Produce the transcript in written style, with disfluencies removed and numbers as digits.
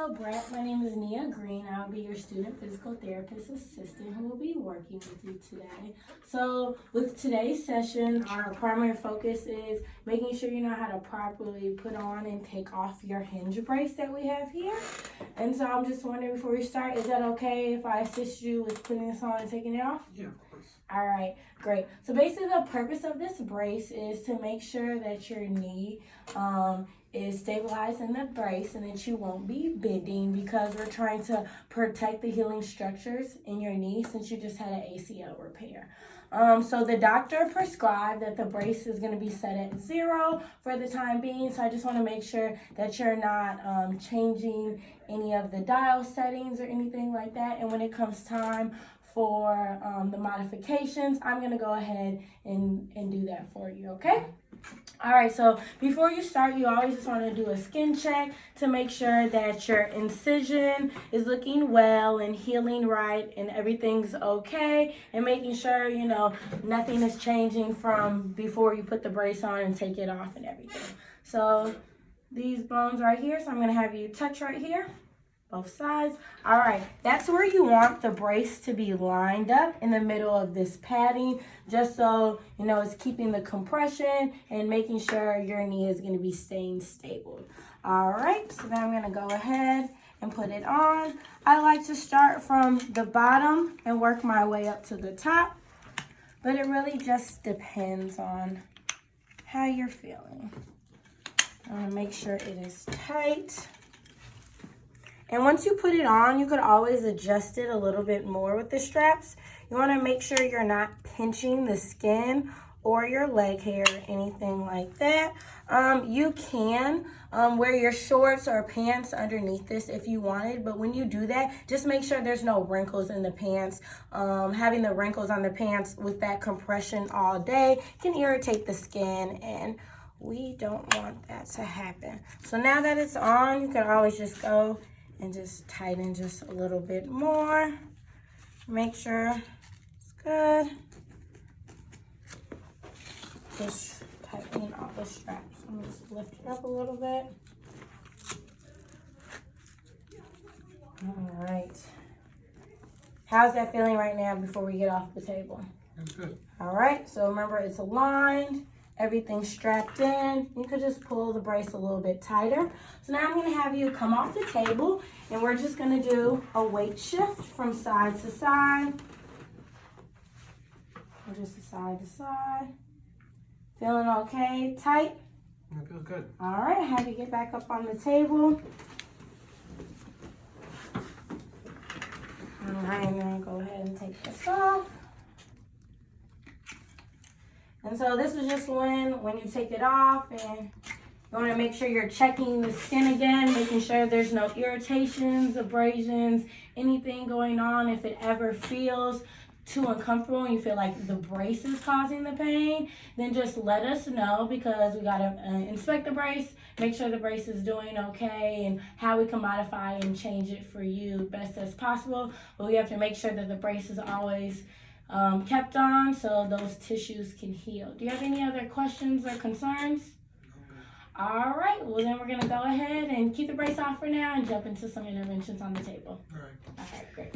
Hello, Brett. My name is Nia Green. I'll be your student physical therapist assistant who will be working with you today. So with today's session, our primary focus is making sure you know how to properly put on and take off your hinge brace that we have here. And so I'm just wondering, before we start, is that okay if I assist you with putting this on and taking it off? Yeah, of course. All right, great. So basically the purpose of this brace is to make sure that your knee is stabilized in the brace and that you won't be bending, because we're trying to protect the healing structures in your knee since you just had an ACL repair. So the doctor prescribed that the brace is going to be set at 0 for the time being. So I just want to make sure that you're not changing any of the dial settings or anything like that. And when it comes time for the modifications, I'm going to go ahead and do that for you, okay? All right, so before you start, you always just want to do a skin check to make sure that your incision is looking well and healing right and everything's okay, and making sure, you know, nothing is changing from before you put the brace on and take it off and everything. So these bones right here, so I'm going to have you touch right here. Both sides. All right, that's where you want the brace to be lined up in the middle of this padding, just so you know it's keeping the compression and making sure your knee is going to be staying stable. All right, so then I'm going to go ahead and put it on. I like to start from the bottom and work my way up to the top, but it really just depends on how you're feeling. I want to make sure it is tight. And once you put it on, you could always adjust it a little bit more with the straps. You want to make sure you're not pinching the skin or your leg hair or anything like that. You can wear your shorts or pants underneath this if you wanted, but when you do that, just make sure there's no wrinkles in the pants. Having the wrinkles on the pants with that compression all day can irritate the skin, and we don't want that to happen. So now that it's on, you can always just go and just tighten just a little bit more. Make sure it's good. Just tightening all the straps. Let me just lift it up a little bit. All right. How's that feeling right now before we get off the table? That's good. All right, so remember it's aligned. Everything's strapped in. You could just pull the brace a little bit tighter. So now I'm going to have you come off the table, and we're just going to do a weight shift from side to side. Or just side to side. Feeling okay? Tight? That feels good. All right, have you get back up on the table. All right, I'm going to go ahead and take this off. And so this is just when you take it off, and you want to make sure you're checking the skin again, making sure there's no irritations, abrasions, anything going on. If it ever feels too uncomfortable and you feel like the brace is causing the pain, then just let us know, because we got to inspect the brace, make sure the brace is doing okay, and how we can modify and change it for you best as possible. But we have to make sure that the brace is always kept on so those tissues can heal. Do you have any other questions or concerns? All right, well then we're going to go ahead and keep the brace off for now and jump into some interventions on the table. All right. All right, great.